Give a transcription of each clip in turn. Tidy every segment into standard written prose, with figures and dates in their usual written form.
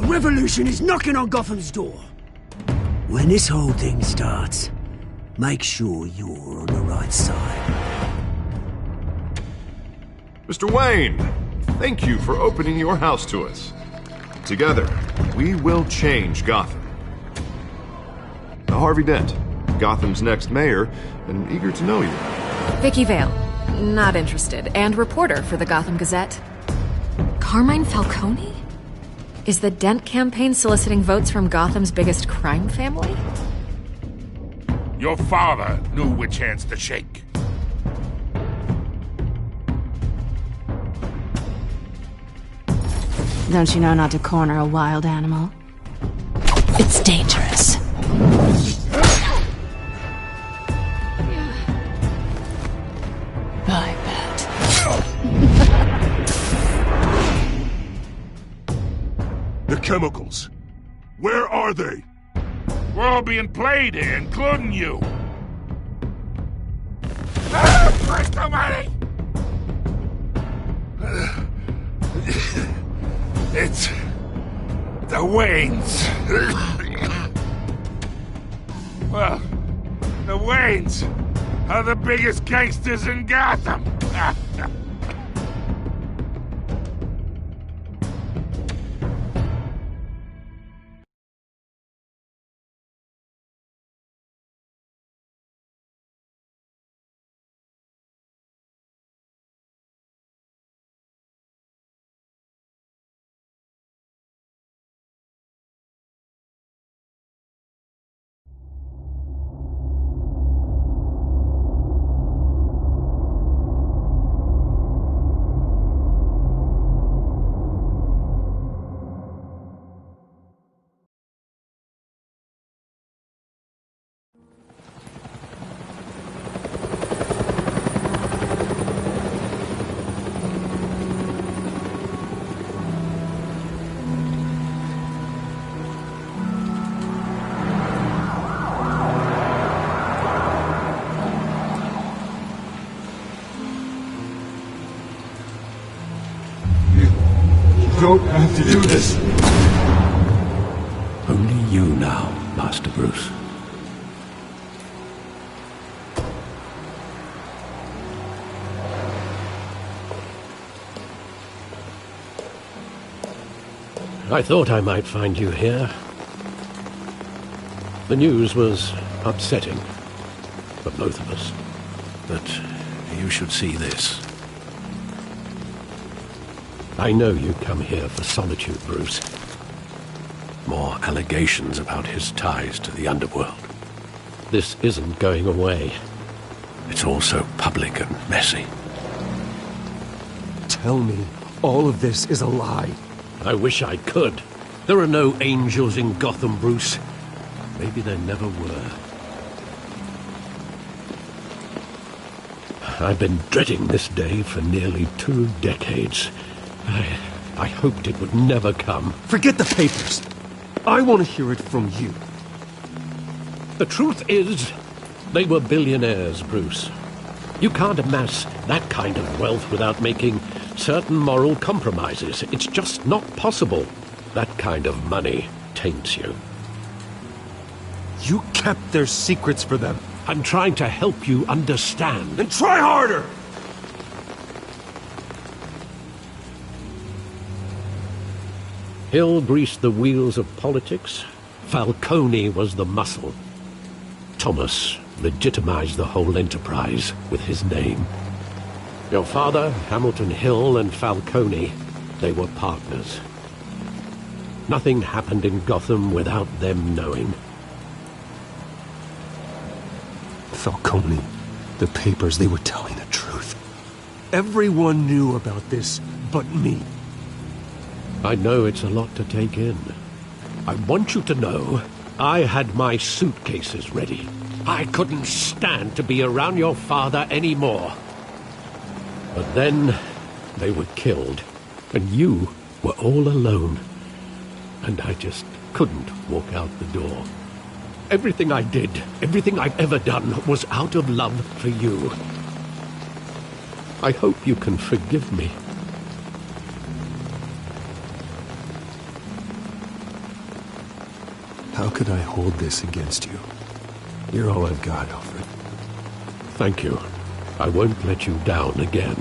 revolution is knocking on Gotham's door. When this whole thing starts, make sure you're on the right side. Mr. Wayne, thank you for opening your house to us. Together, we will change Gotham. Harvey Dent, Gotham's next mayor, and eager to know you. Vicky Vale, not interested, and reporter for the Gotham Gazette. Carmine Falcone? Is the Dent campaign soliciting votes from Gotham's biggest crime family? Your father knew which hands to shake. Don't you know not to corner a wild animal? It's dangerous. I bet. The chemicals. Where are they? We're all being played here, including you. Christ almighty! It's the Waynes. Well, the Waynes are the biggest gangsters in Gotham. You don't have to do this. Only you now, Master Bruce. I thought I might find you here. The news was upsetting for both of us. But you should see this. I know you come here for solitude, Bruce. More allegations about his ties to the underworld. This isn't going away. It's all so public and messy. Tell me all of this is a lie. I wish I could. There are no angels in Gotham, Bruce. Maybe there never were. I've been dreading this day for nearly 2 decades. I hoped it would never come. Forget the papers. I want to hear it from you. The truth is, they were billionaires, Bruce. You can't amass that kind of wealth without making certain moral compromises. It's just not possible. That kind of money taints you. You kept their secrets for them. I'm trying to help you understand. Then try harder! Hill greased the wheels of politics. Falcone was the muscle. Thomas legitimized the whole enterprise with his name. Your father, Hamilton Hill, and Falcone, they were partners. Nothing happened in Gotham without them knowing. Falcone, the papers, they were telling the truth. Everyone knew about this but me. I know it's a lot to take in. I want you to know I had my suitcases ready. I couldn't stand to be around your father anymore. But then they were killed, and you were all alone. And I just couldn't walk out the door. Everything I did, everything I've ever done, was out of love for you. I hope you can forgive me. How could I hold this against you? You're all I've got, Alfred. Thank you. I won't let you down again.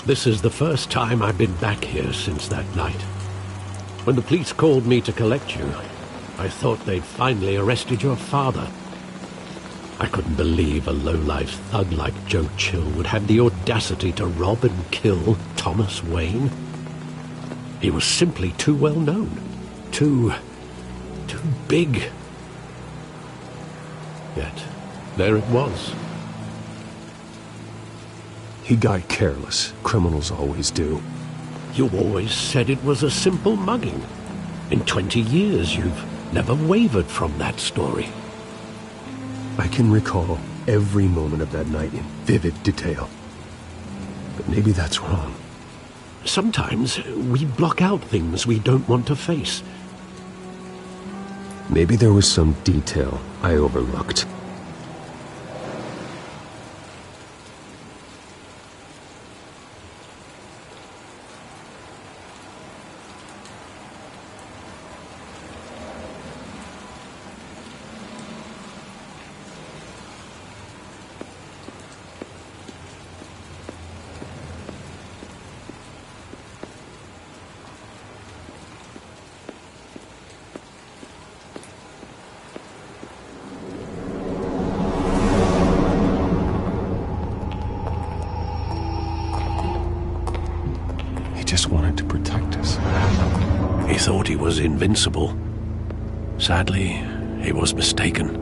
This is the first time I've been back here since that night. When the police called me to collect you, I thought they'd finally arrested your father. I couldn't believe a low-life thug like Joe Chill would have the audacity to rob and kill Thomas Wayne. He was simply too well known. Too big. Yet, there it was. He got careless. Criminals always do. You always said it was a simple mugging. In 20 years, you've never wavered from that story. I can recall every moment of that night in vivid detail. But maybe that's wrong. Sometimes we block out things we don't want to face. Maybe there was some detail I overlooked. Just wanted to protect us. He thought he was invincible. Sadly, he was mistaken.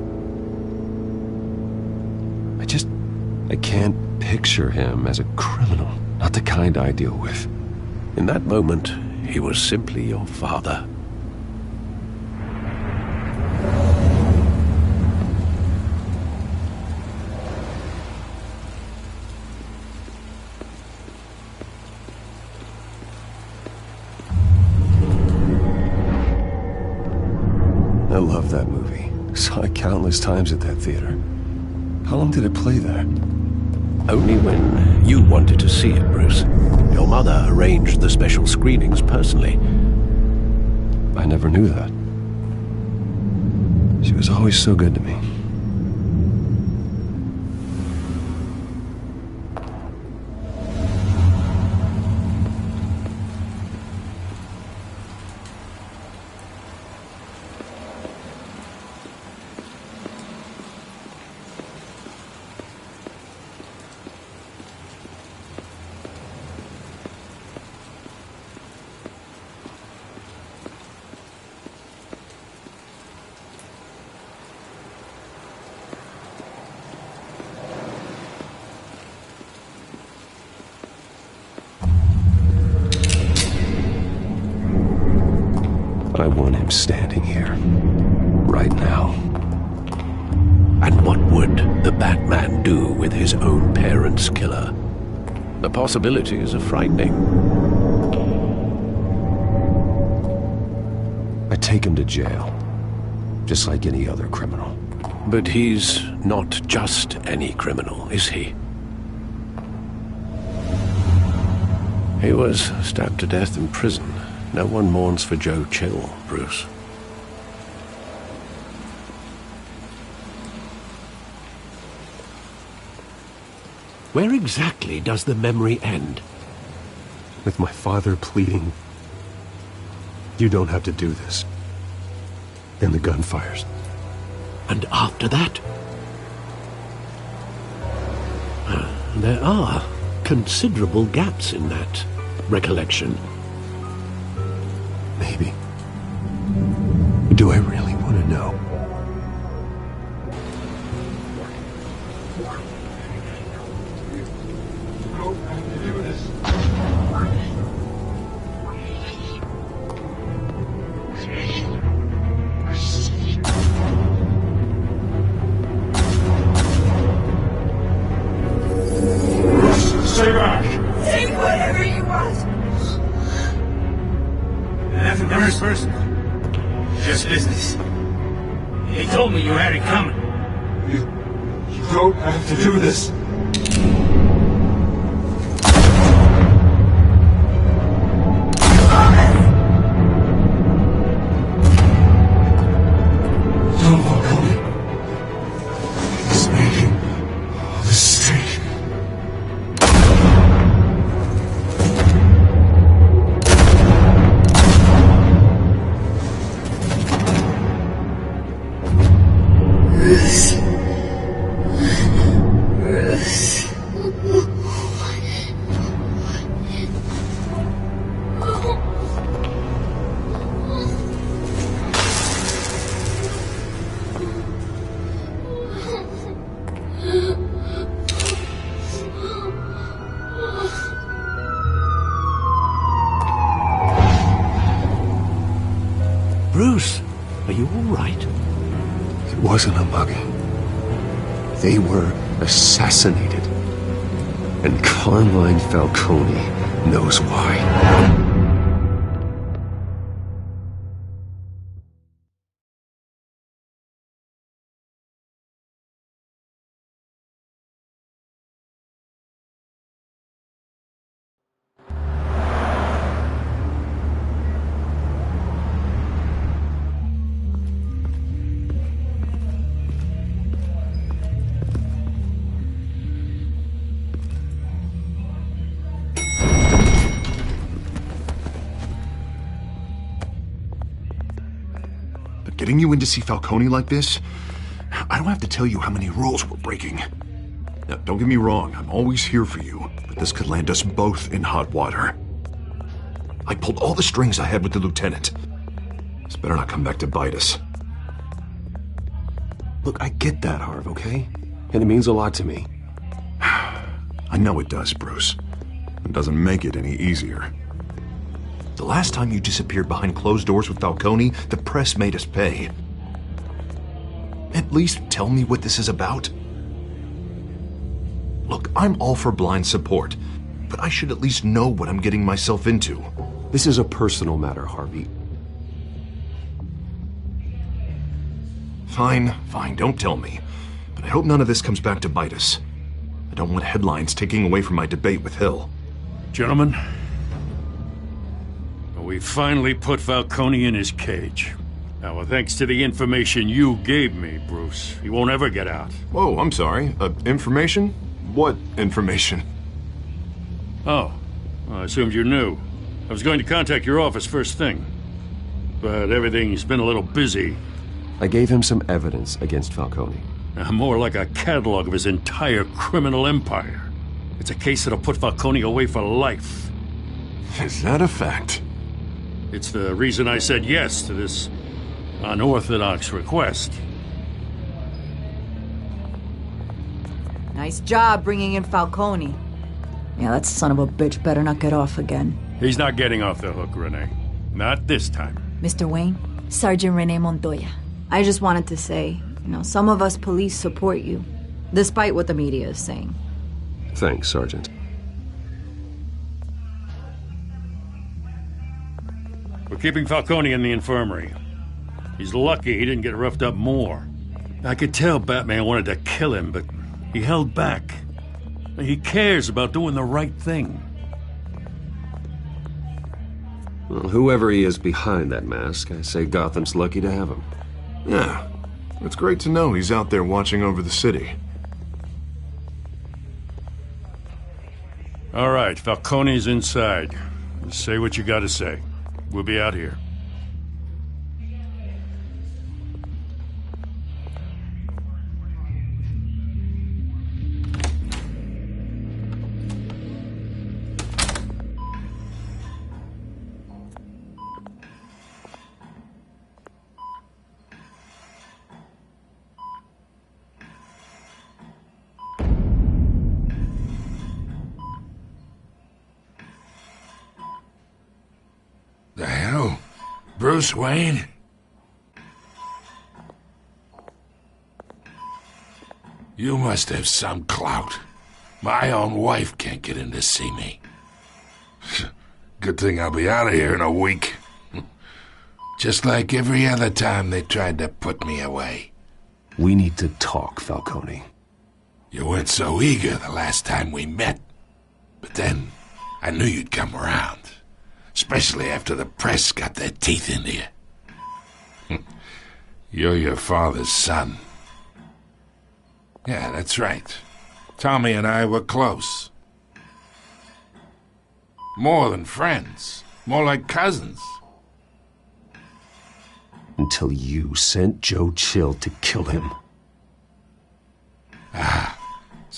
I can't picture him as a criminal. Not the kind I deal with. In that moment, he was simply your father. I love that movie. Saw it countless times at that theater. How long did it play there? Only when you wanted to see it, Bruce. Your mother arranged the special screenings personally. I never knew that. She was always so good to me. I want him standing here, right now. And what would the Batman do with his own parents' killer? The possibilities are frightening. I take him to jail, just like any other criminal. But he's not just any criminal, is he? He was stabbed to death in prison. No one mourns for Joe Chill, Bruce. Where exactly does the memory end? With my father pleading, "You don't have to do this." And the gun fires. And after that? There are considerable gaps in that recollection. Maybe. Do I really want to know? Stay back! Take whatever you want! Nothing personal. Just business. They told me you had it coming. You don't have to do this. Bruce, are you all right? It wasn't a mugging. They were assassinated. And Carmine Falcone knows why. Getting you in to see Falcone like this? I don't have to tell you how many rules we're breaking. Now, don't get me wrong, I'm always here for you, but this could land us both in hot water. I pulled all the strings I had with the lieutenant. This better not come back to bite us. Look, I get that, Harv, okay? And it means a lot to me. I know it does, Bruce. It doesn't make it any easier. The last time you disappeared behind closed doors with Falcone, the press made us pay. At least tell me what this is about. Look, I'm all for blind support, but I should at least know what I'm getting myself into. This is a personal matter, Harvey. Fine, don't tell me. But I hope none of this comes back to bite us. I don't want headlines taking away from my debate with Hill. Gentlemen, we finally put Falcone in his cage. Now, thanks to the information you gave me, Bruce, he won't ever get out. Whoa, I'm sorry. Information? What information? Oh, well, I assumed you knew. I was going to contact your office first thing, but everything's been a little busy. I gave him some evidence against Falcone. More like a catalog of his entire criminal empire. It's a case that'll put Falcone away for life. Is that a fact? It's the reason I said yes to this unorthodox request. Nice job bringing in Falcone. Yeah, that son of a bitch better not get off again. He's not getting off the hook, Renee. Not this time. Mr. Wayne, Sergeant Renee Montoya. I just wanted to say, some of us police support you, despite what the media is saying. Thanks, Sergeant. We're keeping Falcone in the infirmary. He's lucky he didn't get roughed up more. I could tell Batman wanted to kill him, but he held back. He cares about doing the right thing. Well, whoever he is behind that mask, I say Gotham's lucky to have him. Yeah, it's great to know he's out there watching over the city. All right, Falcone's inside. Just say what you gotta say. We'll be out here. The hell? Bruce Wayne? You must have some clout. My own wife can't get in to see me. Good thing I'll be out of here in a week. Just like every other time they tried to put me away. We need to talk, Falcone. You weren't so eager the last time we met. But then, I knew you'd come around. Especially after the press got their teeth into you. You're your father's son. Yeah, that's right. Tommy and I were close. More than friends. More like cousins. Until you sent Joe Chill to kill him.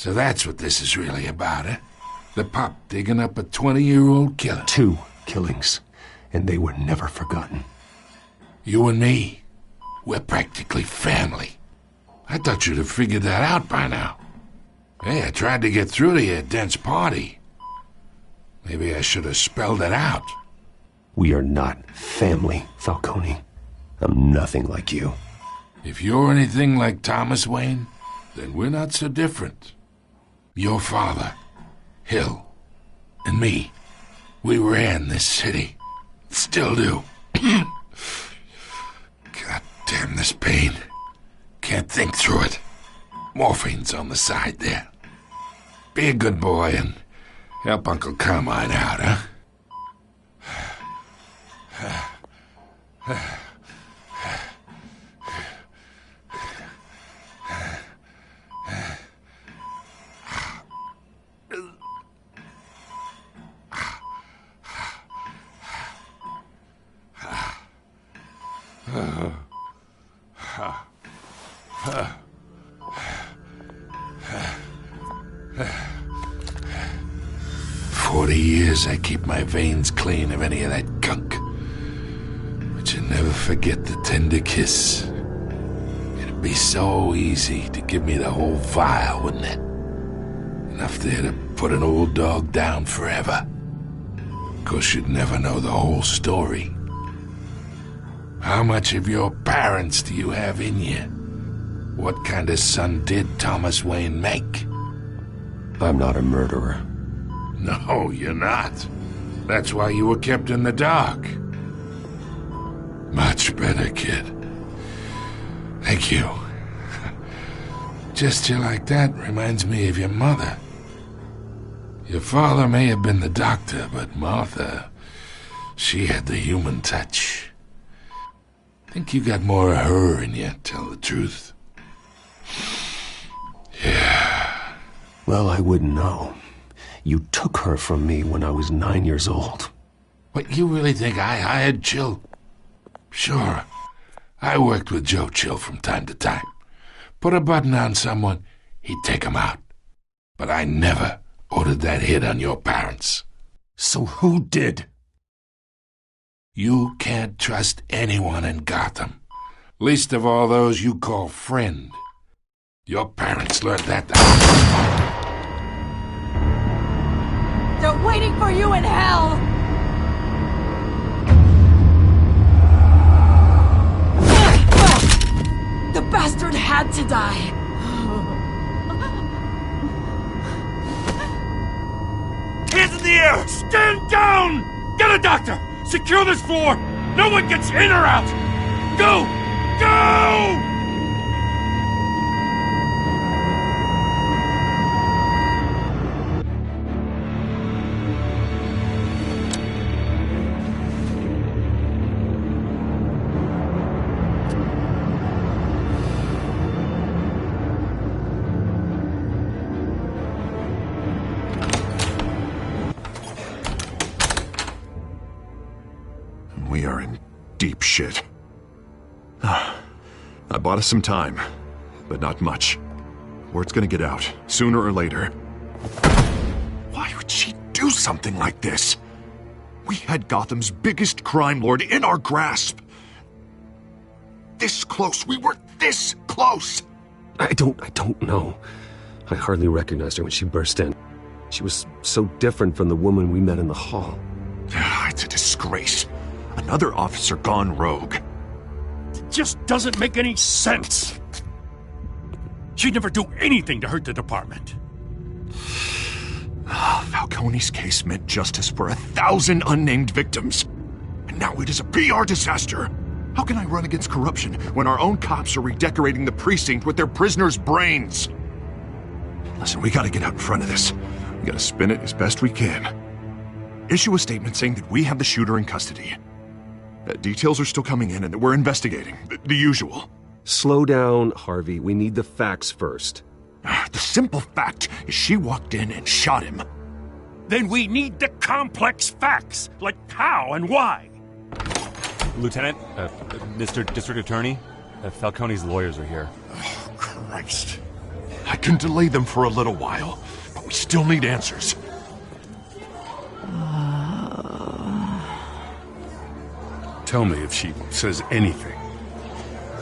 So that's what this is really about, eh? The pup digging up a 20-year-old killer. 2 killings, and they were never forgotten. You and me, we're practically family. I thought you'd have figured that out by now. Hey, I tried to get through to your dense party. Maybe I should have spelled it out. We are not family, Falcone. I'm nothing like you. If you're anything like Thomas Wayne, then we're not so different. Your father, Hill, and me, we ran this city. Still do. God damn this pain. Can't think through it. Morphine's on the side there. Be a good boy and help Uncle Carmine out, huh? 40 years I keep my veins clean of any of that gunk. But you never forget the tender kiss. It'd be so easy to give me the whole vial, wouldn't it? Enough there to put an old dog down forever. Of course, you'd never know the whole story. How much of your parents do you have in you? What kind of son did Thomas Wayne make? I'm not a murderer. No, you're not. That's why you were kept in the dark. Much better, kid. Thank you. Gesture like that reminds me of your mother. Your father may have been the doctor, but Martha, she had the human touch. Think you got more of her in you, tell the truth. Yeah. Well, I wouldn't know. You took her from me when I was 9 years old. What, you really think I hired Chill? Sure. I worked with Joe Chill from time to time. Put a button on someone, he'd take him out. But I never ordered that hit on your parents. So who did? You can't trust anyone in Gotham. Least of all those you call friend. Your parents learned that. They're waiting for you in hell! The bastard had to die! Hands in the air! Stand down! Get a doctor! Secure this floor! No one gets in or out! Go! Go! We are in deep shit. I bought us some time, but not much. Word's gonna get out, sooner or later. Why would she do something like this? We had Gotham's biggest crime lord in our grasp. This close. We were this close. I don't know. I hardly recognized her when she burst in. She was so different from the woman we met in the hall. It's a disgrace. Another officer gone rogue. It just doesn't make any sense. She'd never do anything to hurt the department. Falcone's case meant justice for 1,000 unnamed victims. And now it is a PR disaster. How can I run against corruption when our own cops are redecorating the precinct with their prisoners' brains? Listen, we gotta get out in front of this. We gotta spin it as best we can. Issue a statement saying that we have the shooter in custody. Details are still coming in and that we're investigating. The usual. Slow down, Harvey. We need the facts first. The simple fact is she walked in and shot him. Then we need the complex facts, like how and why. Lieutenant, Mr. District Attorney, Falcone's lawyers are here. Oh, Christ. I can delay them for a little while, but we still need answers. Tell me if she says anything.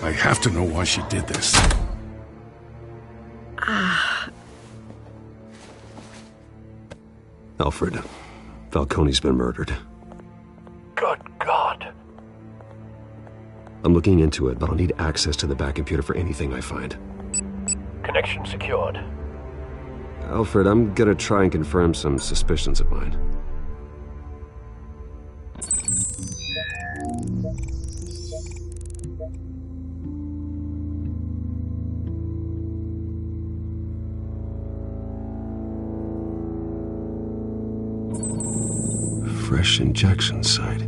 I have to know why she did this. Alfred, Falcone's been murdered. Good God. I'm looking into it, but I'll need access to the back computer for anything I find. Connection secured. Alfred, I'm gonna try and confirm some suspicions of mine. Fresh injection site.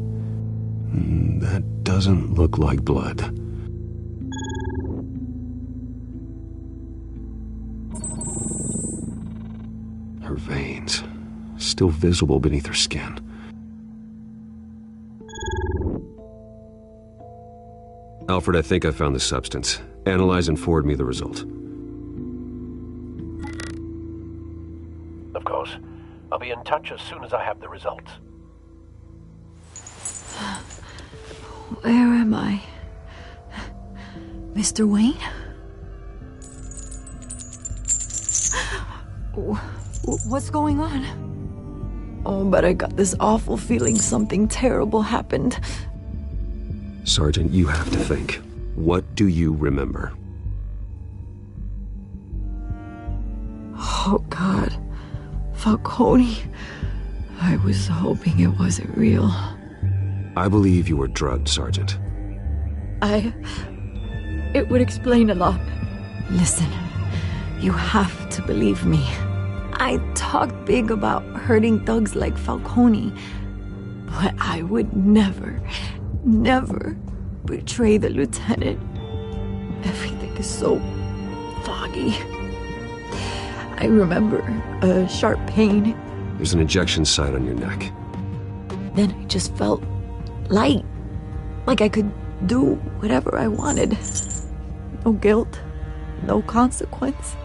That doesn't look like blood. Her veins, still visible beneath her skin. Alfred, I think I found the substance. Analyze and forward me the result. Of course. I'll be in touch as soon as I have the results. Where am I? Mr. Wayne? What's going on? Oh, but I got this awful feeling something terrible happened. Sergeant, you have to think. What do you remember? Oh, God. Falcone. I was hoping it wasn't real. I believe you were drugged, Sergeant. It would explain a lot. Listen, you have to believe me. I talked big about hurting thugs like Falcone, but I would never betray the lieutenant. Everything is so foggy. I remember a sharp pain. There's an injection site on your neck. Then I just felt light, like I could do whatever I wanted. No guilt, no consequence.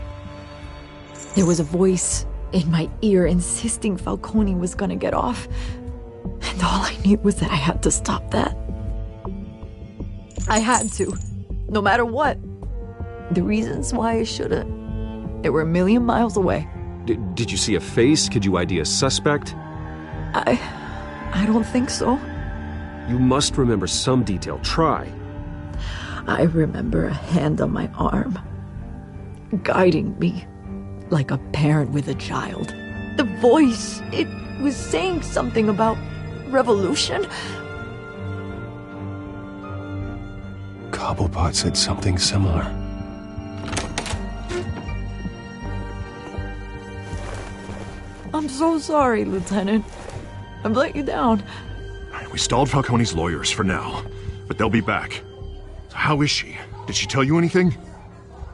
There was a voice in my ear insisting Falcone was gonna get off, and all I knew was that I had to stop that. I had to, no matter what. The reasons why I shouldn't, they were a million miles away. Did you see a face? Could you ID a suspect? I don't think so. You must remember some detail. Try. I remember a hand on my arm, guiding me like a parent with a child. The voice, it was saying something about revolution. Cobblepot said something similar. I'm so sorry, Lieutenant. I've let you down. We stalled Falcone's lawyers for now, but they'll be back. So how is she? Did she tell you anything?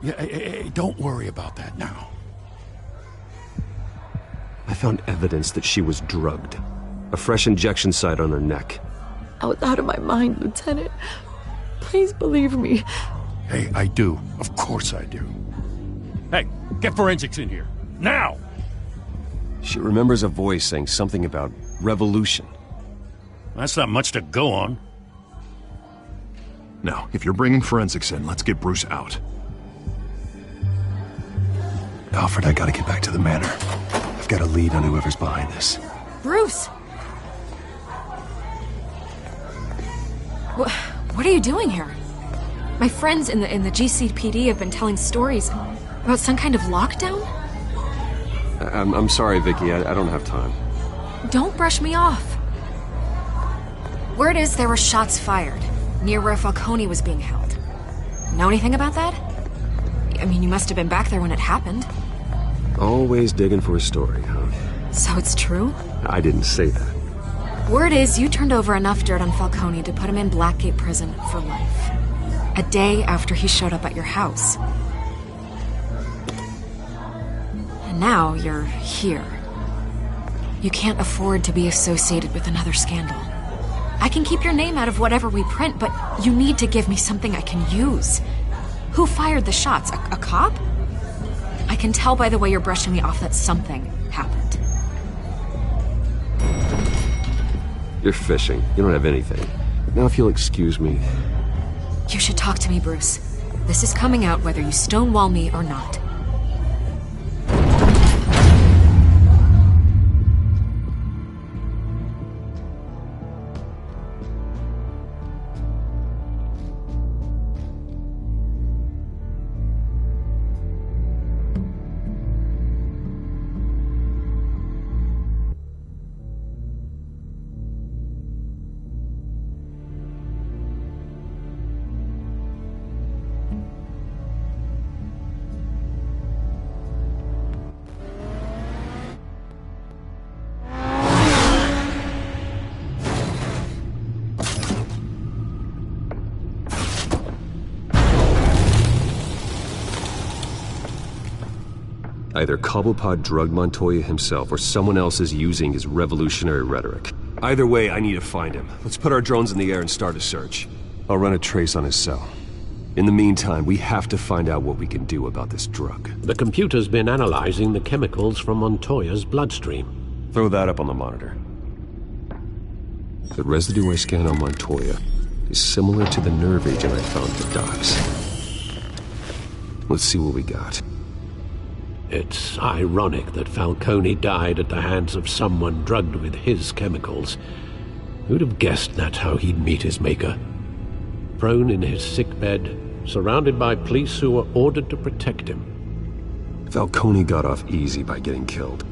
Yeah, hey, don't worry about that now. I found evidence that she was drugged. A fresh injection site on her neck. I was out of my mind, Lieutenant. Please believe me. Hey, I do. Of course I do. Hey, get forensics in here. Now! She remembers a voice saying something about revolution. That's not much to go on. Now, if you're bringing forensics in, let's get Bruce out. Alfred, I gotta get back to the manor. I've got a lead on whoever's behind this. Bruce! What are you doing here? My friends in the GCPD have been telling stories about some kind of lockdown? I'm sorry, Vicky. I don't have time. Don't brush me off. Word is there were shots fired near where Falcone was being held. Know anything about that? I mean, you must have been back there when it happened. Always digging for a story, huh? So it's true? I didn't say that. Word is you turned over enough dirt on Falcone to put him in Blackgate Prison for life. A day after he showed up at your house. And now you're here. You can't afford to be associated with another scandal. I can keep your name out of whatever we print, but you need to give me something I can use. Who fired the shots? A cop? I can tell by the way you're brushing me off that something happened. You're fishing. You don't have anything. Now if you'll excuse me... You should talk to me, Bruce. This is coming out whether you stonewall me or not. Either Cobblepot drugged Montoya himself, or someone else is using his revolutionary rhetoric. Either way, I need to find him. Let's put our drones in the air and start a search. I'll run a trace on his cell. In the meantime, we have to find out what we can do about this drug. The computer's been analyzing the chemicals from Montoya's bloodstream. Throw that up on the monitor. The residue I scanned on Montoya is similar to the nerve agent I found at the docks. Let's see what we got. It's ironic that Falcone died at the hands of someone drugged with his chemicals. Who'd have guessed that's how he'd meet his maker? Prone in his sickbed, surrounded by police who were ordered to protect him. Falcone got off easy by getting killed.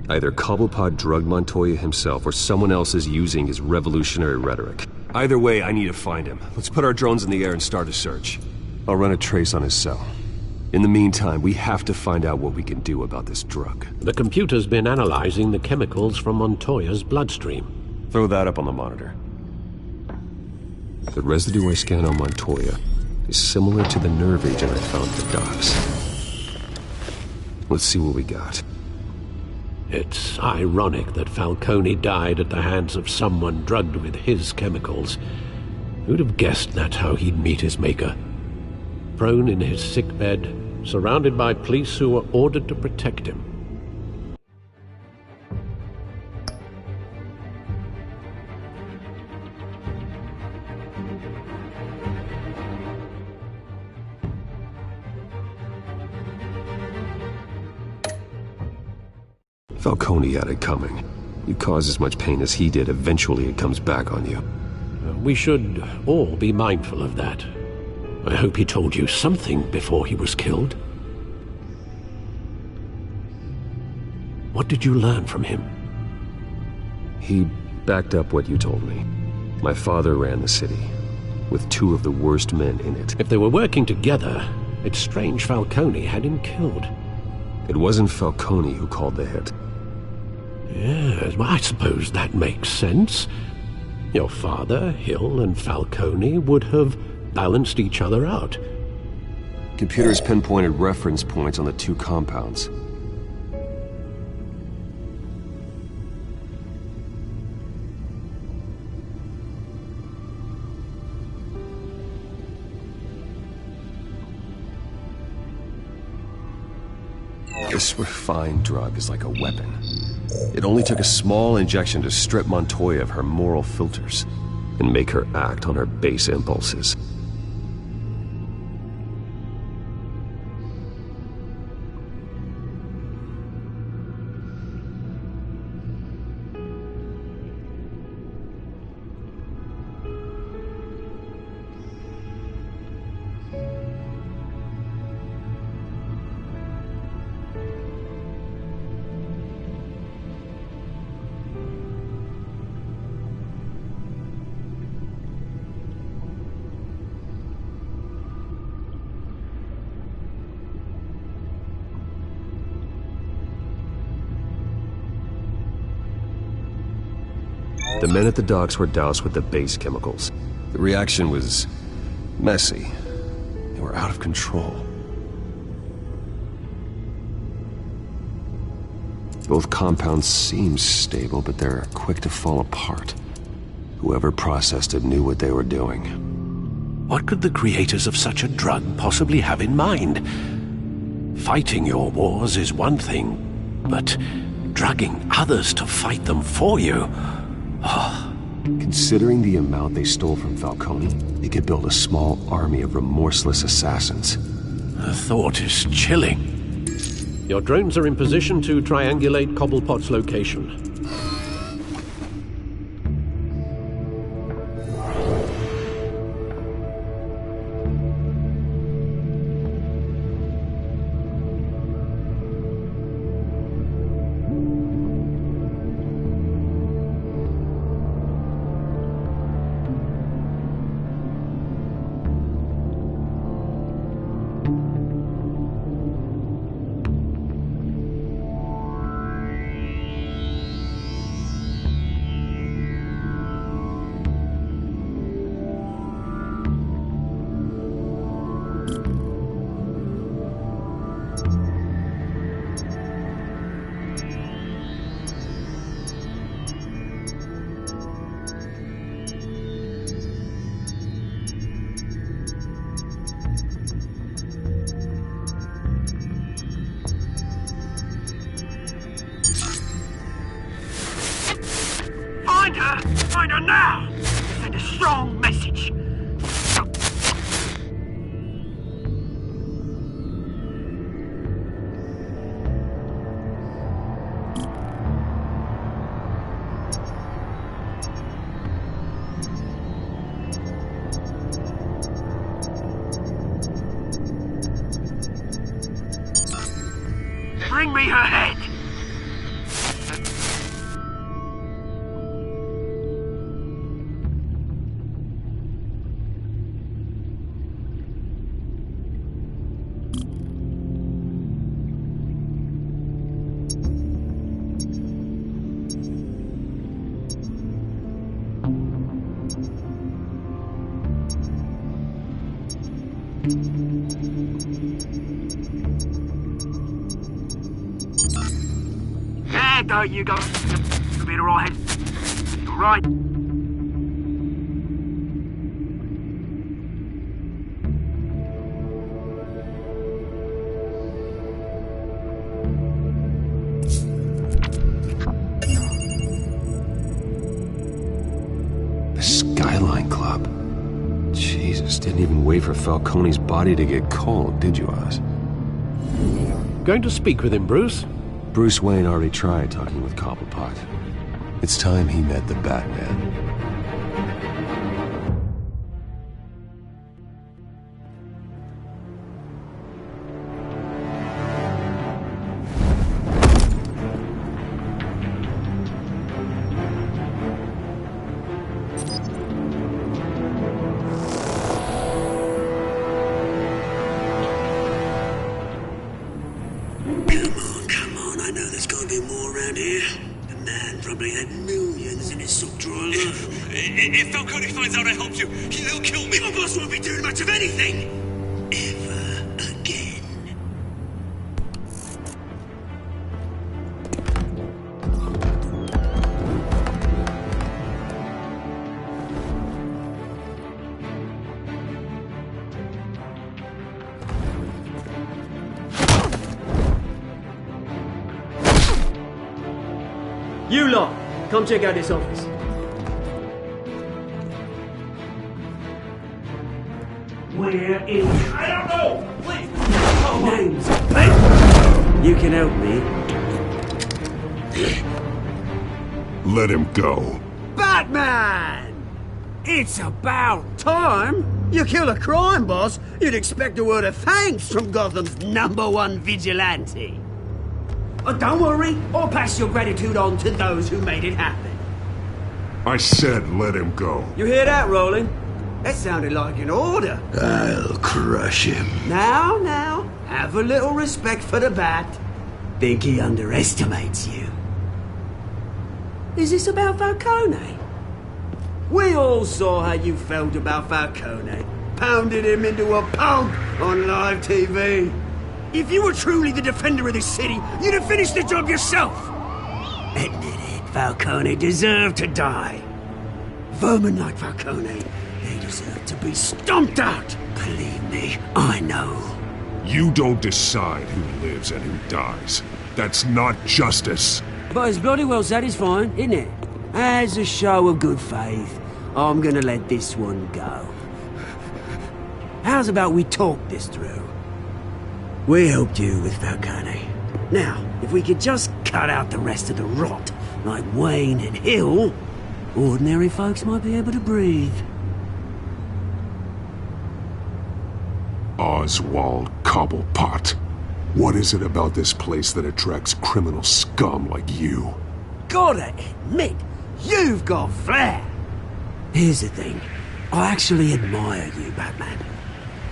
Either Cobblepot drugged Montoya himself or someone else is using his revolutionary rhetoric. Either way, I need to find him. Let's put our drones in the air and start a search. I'll run a trace on his cell. In the meantime, we have to find out what we can do about this drug. The computer's been analyzing the chemicals from Montoya's bloodstream. Throw that up on the monitor. The residue I scanned on Montoya is similar to the nerve agent I found at the docks. Let's see what we got. It's ironic that Falcone died at the hands of someone drugged with his chemicals. Who'd have guessed that's how he'd meet his maker? Prone in his sickbed, surrounded by police who were ordered to protect him. Falcone had it coming. You cause as much pain as he did, eventually it comes back on you. We should all be mindful of that. I hope he told you something before he was killed. What did you learn from him? He backed up what you told me. My father ran the city, with 2 of the worst men in it. If they were working together, it's strange Falcone had him killed. It wasn't Falcone who called the hit. Yes, well, I suppose that makes sense. Your father, Hill, and Falcone would have balanced each other out. Computers pinpointed reference points on the 2 compounds. This refined drug is like a weapon. It only took a small injection to strip Montoya of her moral filters and make her act on her base impulses. The men at the docks were doused with the base chemicals. The reaction was messy. They were out of control. Both compounds seem stable, but they're quick to fall apart. Whoever processed it knew what they were doing. What could the creators of such a drug possibly have in mind? Fighting your wars is one thing, but drugging others to fight them for you... Considering the amount they stole from Falcone, they could build a small army of remorseless assassins. The thought is chilling. Your drones are in position to triangulate Cobblepot's location. Find her now! Send a strong message. Bring me her head! There you go. You'll be alright. Right. The Skyline Club. Jesus, didn't even wait for Falcone's body to get cold, did you, Oz? Going to speak with him, Bruce? Bruce Wayne already tried talking with Cobblepot. It's time he met the Batman. Come on, I know there's gonna be more around here. The man probably had millions in his sock drawer alone. If Falcone finds out I helped you, he'll kill me. Your boss won't be doing much of anything! Ever again. You lot, come check out this office. Where is... I don't know! Please! Names, please! You can help me. Let him go. Batman! It's about time! You kill a crime boss, you'd expect a word of thanks from Gotham's #1 vigilante. Oh, don't worry, I'll pass your gratitude on to those who made it happen. I said let him go. You hear that, Roland? That sounded like an order. I'll crush him. Now, have a little respect for the Bat. Think he underestimates you. Is this about Falcone? We all saw how you felt about Falcone. Pounded him into a pulp on live TV. If you were truly the defender of this city, you'd have finished the job yourself. Admit it, Falcone deserved to die. Vermin like Falcone, they deserve to be stomped out. Believe me, I know. You don't decide who lives and who dies. That's not justice. But it's bloody well satisfying, isn't it? As a show of good faith, I'm gonna let this one go. How's about we talk this through? We helped you with Falcone. Now, if we could just cut out the rest of the rot, like Wayne and Hill, ordinary folks might be able to breathe. Oswald Cobblepot. What is it about this place that attracts criminal scum like you? Gotta admit, you've got flair. Here's the thing. I actually admire you, Batman.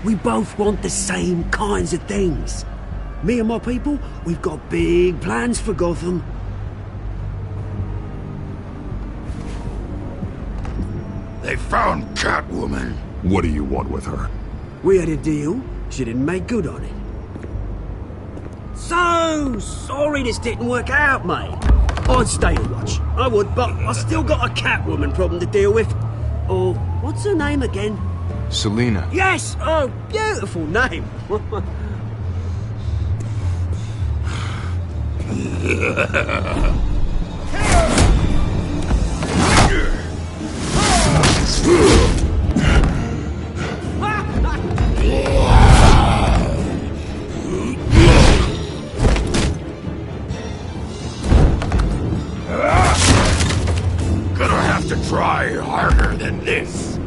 We both want the same kinds of things. Me and my people, we've got big plans for Gotham. They found Catwoman. What do you want with her? We had a deal. She didn't make good on it. So sorry this didn't work out, mate. I'd stay and watch. I would, but I still got a Catwoman problem to deal with. Oh, what's her name again? Selina. Yes! Oh, beautiful name. Gonna have to try harder than this.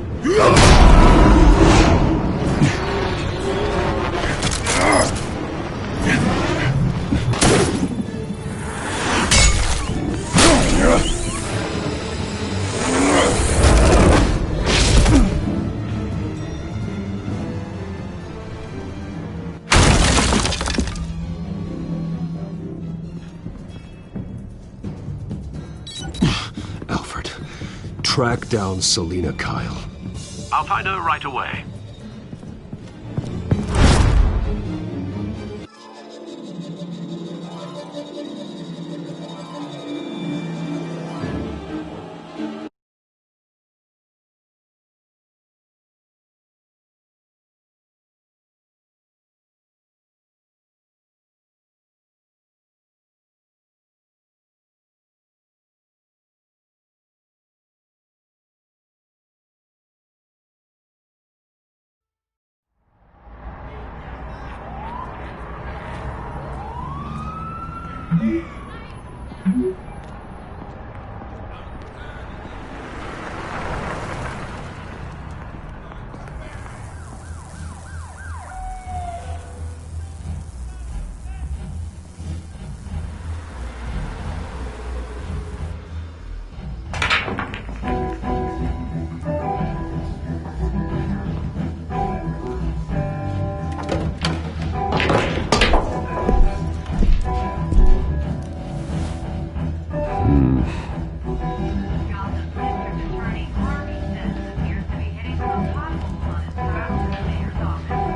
Alfred, track down Selina Kyle. I'll find her right away.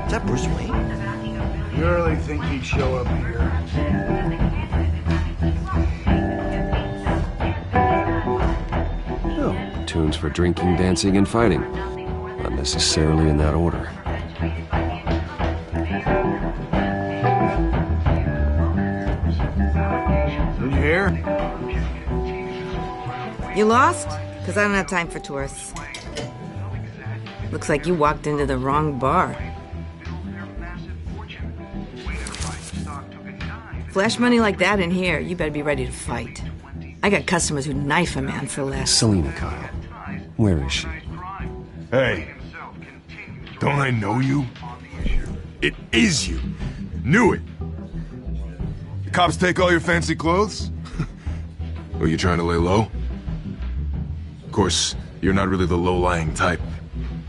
Is that Bruce Wayne? You really think he'd show up here? Oh, tunes for drinking, dancing, and fighting. Not necessarily in that order. You here? You lost? Because I don't have time for tourists. Looks like you walked into the wrong bar. Flash money like that in here, you better be ready to fight. I got customers who'd knife a man for less. Selina, Kyle. Where is she? Hey. Don't I know you? It is you. Knew it. The cops take all your fancy clothes? Or you trying to lay low? Of course, you're not really the low-lying type.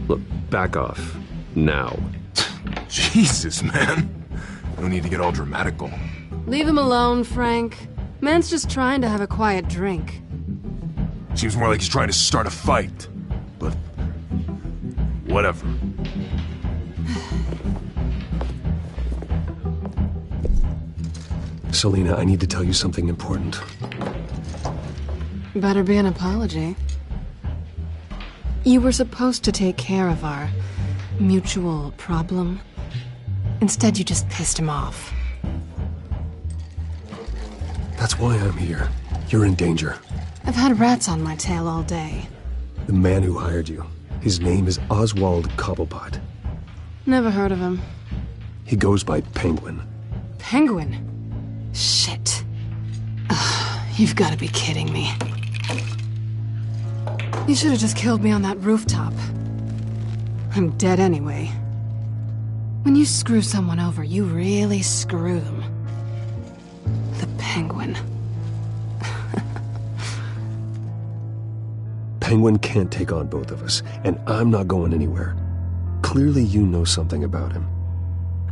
Look, back off. Now. Jesus, man. No need to get all dramatical. Leave him alone, Frank. Man's just trying to have a quiet drink. Seems more like he's trying to start a fight. But... whatever. Selina, I need to tell you something important. Better be an apology. You were supposed to take care of our mutual problem. Instead, you just pissed him off. That's why I'm here. You're in danger. I've had rats on my tail all day. The man who hired you, his name is Oswald Cobblepot. Never heard of him. He goes by Penguin. Penguin? Shit. Ugh, you've got to be kidding me. You should have just killed me on that rooftop. I'm dead anyway. When you screw someone over, you really screw them. The Penguin. Penguin can't take on both of us, and I'm not going anywhere. Clearly you know something about him.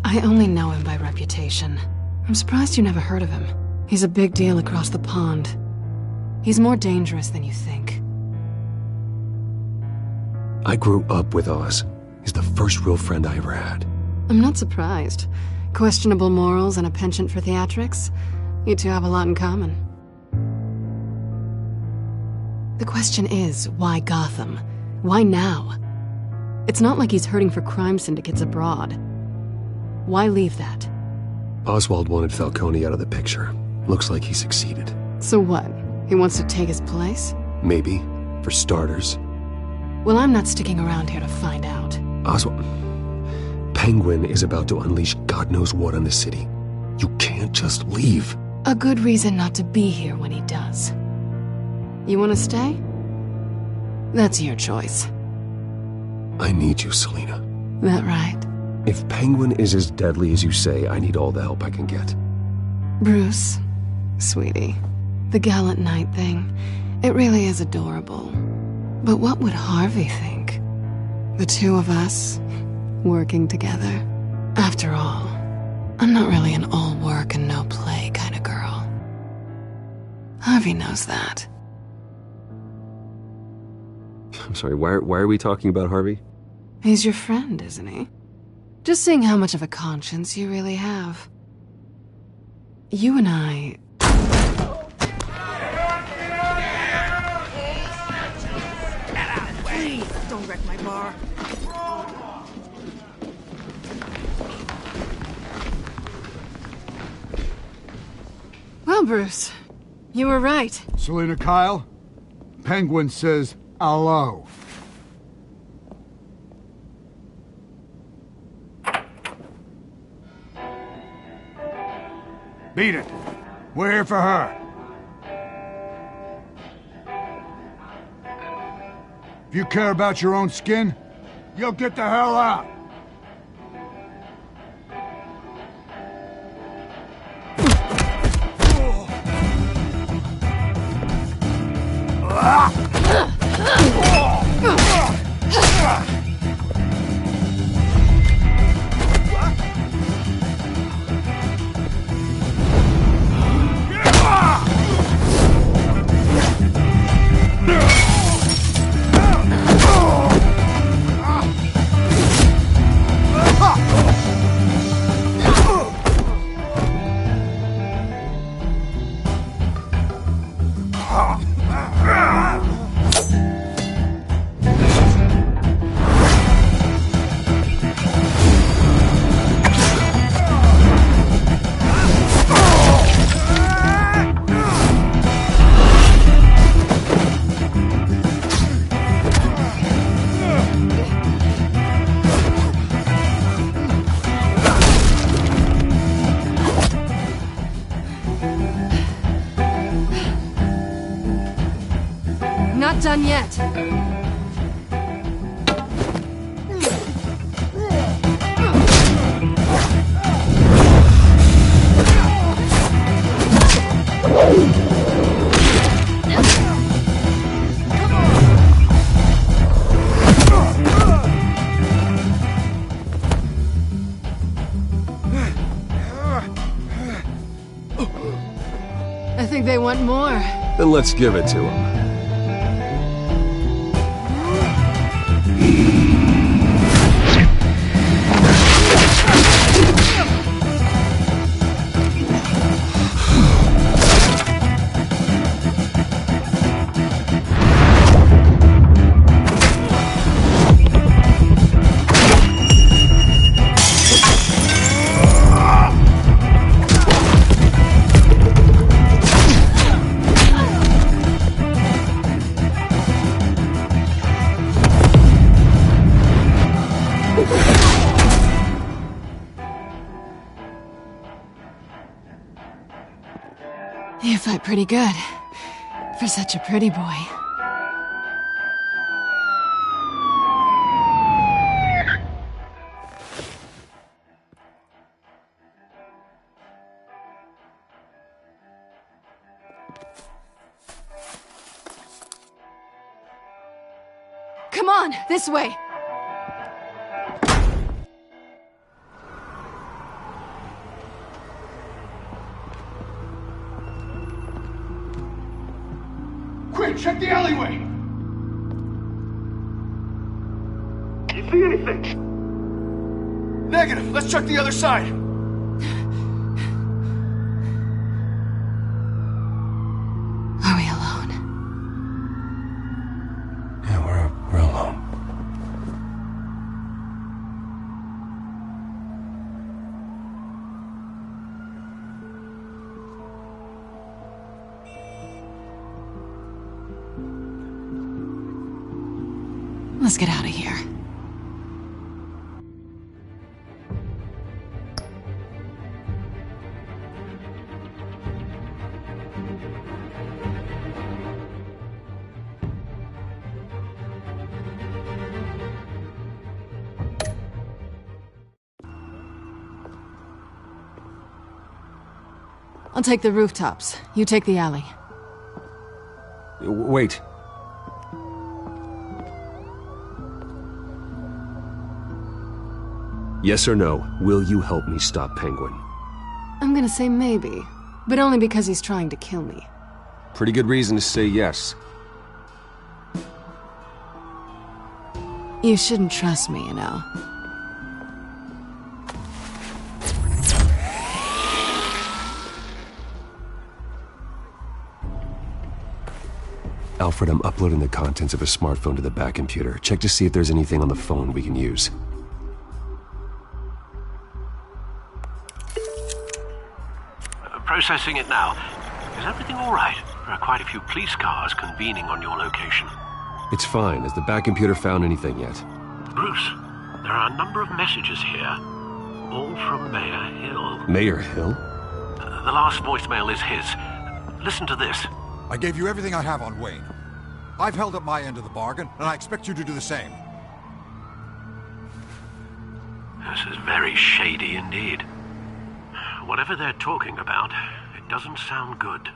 I only know him by reputation. I'm surprised you never heard of him. He's a big deal across the pond. He's more dangerous than you think. I grew up with Oz. He's the first real friend I ever had. I'm not surprised. Questionable morals and a penchant for theatrics. You two have a lot in common. The question is, why Gotham? Why now? It's not like he's hurting for crime syndicates abroad. Why leave that? Oswald wanted Falcone out of the picture. Looks like he succeeded. So what? He wants to take his place? Maybe. For starters. Well, I'm not sticking around here to find out. Oswald... Penguin is about to unleash God knows what on the city. You can't just leave. A good reason not to be here when he does. You want to stay? That's your choice. I need you, Selina. That right? If Penguin is as deadly as you say, I need all the help I can get. Bruce, sweetie, the gallant knight thing, it really is adorable. But what would Harvey think? The two of us, working together. After all, I'm not really an all work and no play kind of girl. Harvey knows that. I'm sorry, why are we talking about Harvey? He's your friend, isn't he? Just seeing how much of a conscience you really have. You and I... Please, don't wreck my bar. Well, Bruce, you were right. Selina, Kyle, Penguin says hello. Beat it. We're here for her. If you care about your own skin, you'll get the hell out. Not done yet. I think they want more. Then let's give it to them. You fight pretty good. For such a pretty boy. Come on, this way! Quick, check the alleyway! You see anything? Negative. Let's check the other side. Are we alone? Yeah, we're alone. Let's get out of here. I'll take the rooftops. You take the alley. Wait. Yes or no, will you help me stop Penguin? I'm gonna say maybe, but only because he's trying to kill me. Pretty good reason to say yes. You shouldn't trust me, you know. Alfred, I'm uploading the contents of a smartphone to the back computer. Check to see if there's anything on the phone we can use. Processing it now. Is everything all right? There are quite a few police cars convening on your location. It's fine. Has the back computer found anything yet? Bruce, there are a number of messages here, all from Mayor Hill. Mayor Hill? The last voicemail is his. Listen to this. I gave you everything I have on Wayne. I've held up my end of the bargain, and I expect you to do the same. This is very shady indeed. Whatever they're talking about, it doesn't sound good.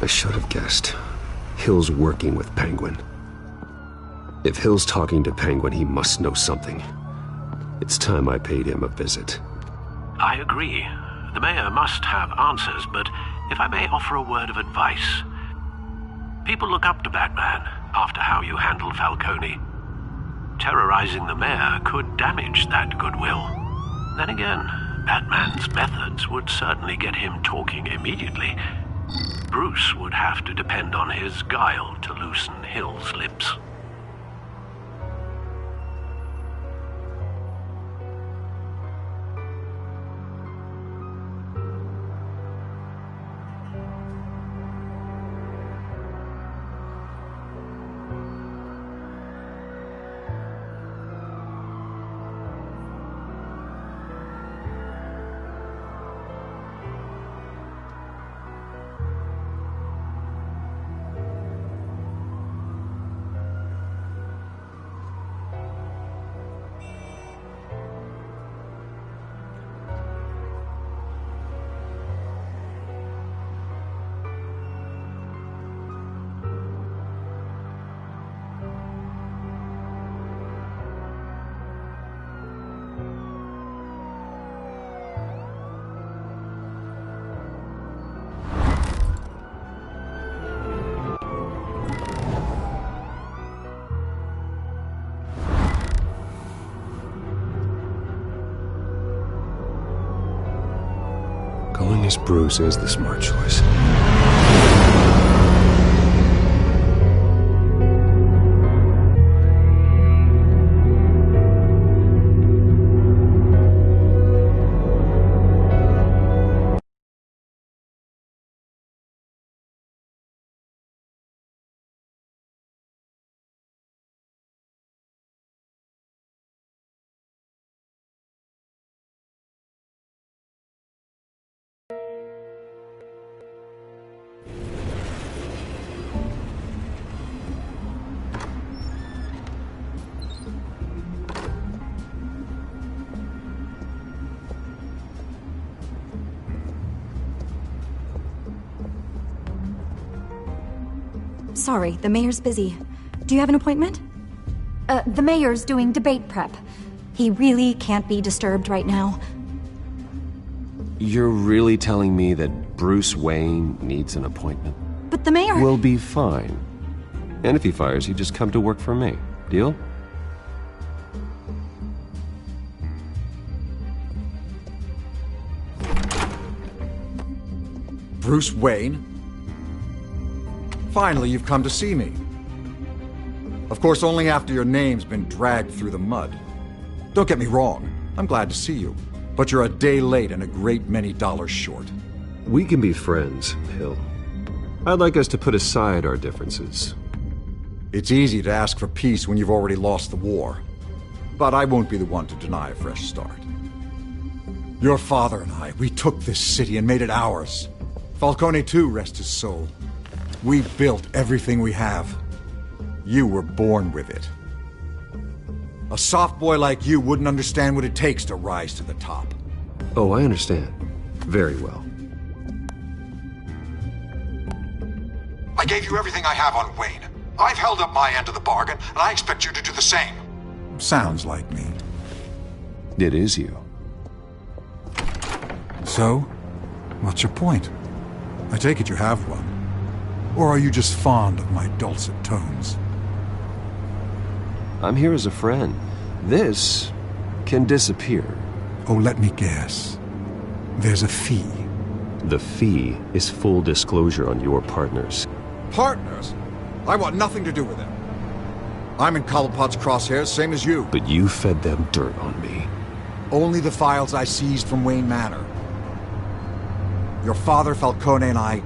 I should have guessed. Hill's working with Penguin. If Hill's talking to Penguin, he must know something. It's time I paid him a visit. I agree. The mayor must have answers, but if I may offer a word of advice. People look up to Batman after how you handled Falcone. Terrorizing the mayor could damage that goodwill. Then again, Batman's methods would certainly get him talking immediately. Bruce would have to depend on his guile to loosen Hill's lips. Going as Bruce is the smart choice. Sorry, the mayor's busy. Do you have an appointment? The mayor's doing debate prep. He really can't be disturbed right now. You're really telling me that Bruce Wayne needs an appointment? But the mayor... Will be fine. And if he fires, he'd just come to work for me. Deal? Bruce Wayne? Finally, you've come to see me. Of course, only after your name's been dragged through the mud. Don't get me wrong, I'm glad to see you. But you're a day late and a great many dollars short. We can be friends, Hill. I'd like us to put aside our differences. It's easy to ask for peace when you've already lost the war. But I won't be the one to deny a fresh start. Your father and I, we took this city and made it ours. Falcone too, rest his soul. We built everything we have. You were born with it. A soft boy like you wouldn't understand what it takes to rise to the top. Oh, I understand. Very well. I gave you everything I have on Wayne. I've held up my end of the bargain, and I expect you to do the same. Sounds like me. It is you. So, what's your point? I take it you have one. Or are you just fond of my dulcet tones? I'm here as a friend. This can disappear. Oh, let me guess. There's a fee. The fee is full disclosure on your partners. Partners? I want nothing to do with them. I'm in Cobblepot's crosshairs, same as you. But you fed them dirt on me. Only the files I seized from Wayne Manor. Your father, Falcone, and I,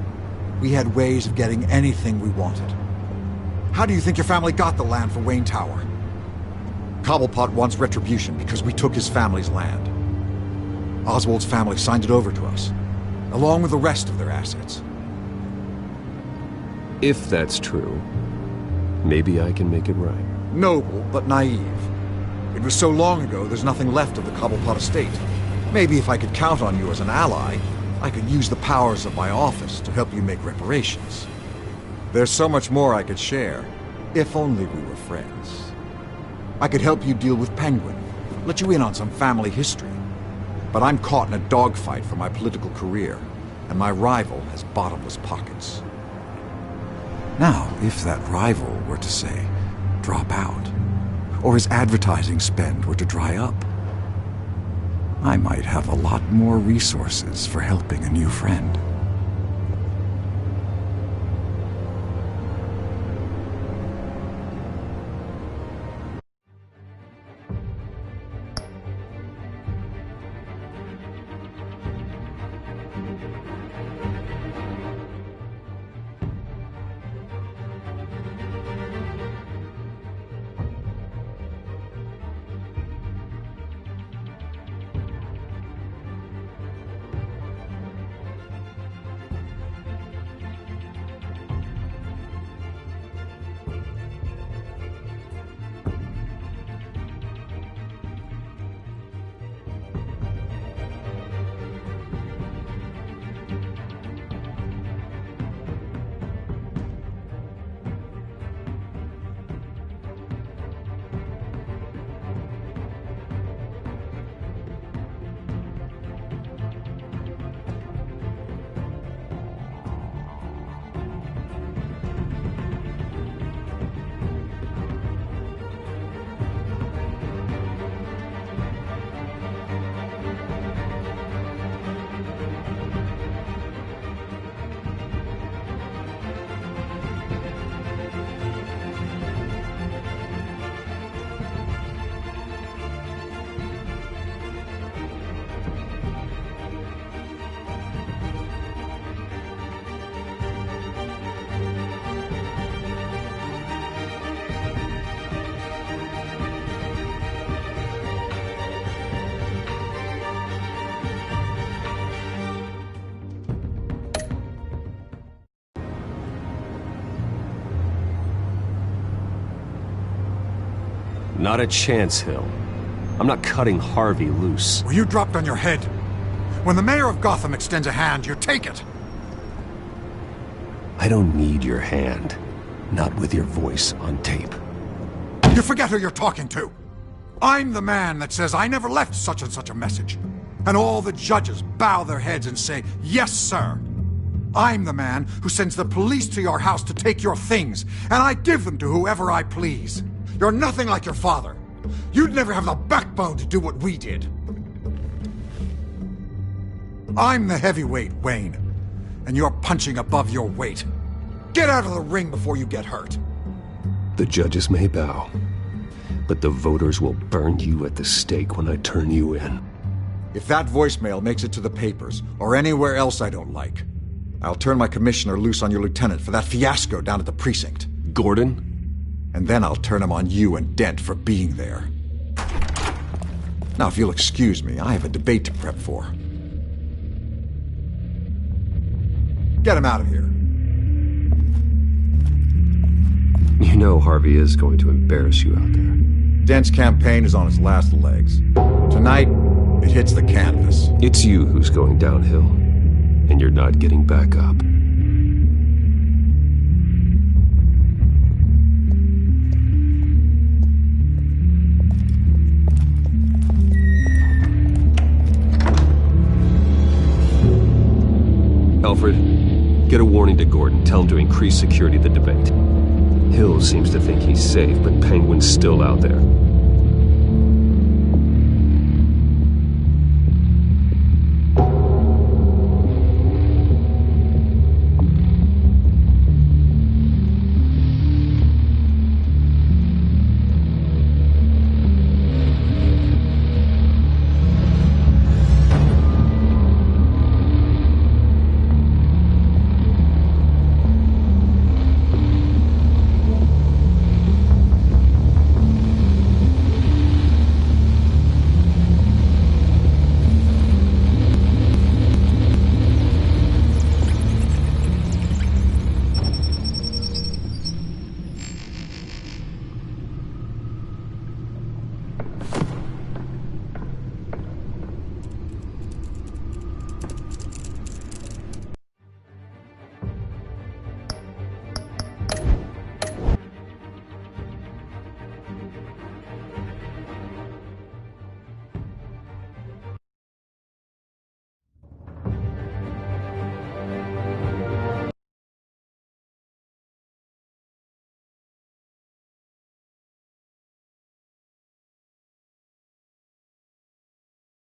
we had ways of getting anything we wanted. How do you think your family got the land for Wayne Tower? Cobblepot wants retribution because we took his family's land. Oswald's family signed it over to us, along with the rest of their assets. If that's true, maybe I can make it right. Noble, but naive. It was so long ago, there's nothing left of the Cobblepot estate. Maybe if I could count on you as an ally, I could use the powers of my office to help you make reparations. There's so much more I could share, if only we were friends. I could help you deal with Penguin, let you in on some family history. But I'm caught in a dogfight for my political career, and my rival has bottomless pockets. Now, if that rival were to say, drop out, or his advertising spend were to dry up, I might have a lot more resources for helping a new friend. Not a chance, Hill. I'm not cutting Harvey loose. Well, you dropped on your head. When the mayor of Gotham extends a hand, you take it. I don't need your hand. Not with your voice on tape. You forget who you're talking to. I'm the man that says I never left such and such a message. And all the judges bow their heads and say, yes, sir. I'm the man who sends the police to your house to take your things, and I give them to whoever I please. You're nothing like your father. You'd never have the backbone to do what we did. I'm the heavyweight, Wayne, and you're punching above your weight. Get out of the ring before you get hurt. The judges may bow, but the voters will burn you at the stake when I turn you in. If that voicemail makes it to the papers, or anywhere else I don't like, I'll turn my commissioner loose on your lieutenant for that fiasco down at the precinct. Gordon? And then I'll turn him on you and Dent for being there. Now, if you'll excuse me, I have a debate to prep for. Get him out of here. You know Harvey is going to embarrass you out there. Dent's campaign is on its last legs. Tonight, it hits the canvas. It's you who's going downhill, and you're not getting back up. Alfred, get a warning to Gordon. Tell him to increase security at the debate. Hill seems to think he's safe, but Penguin's still out there.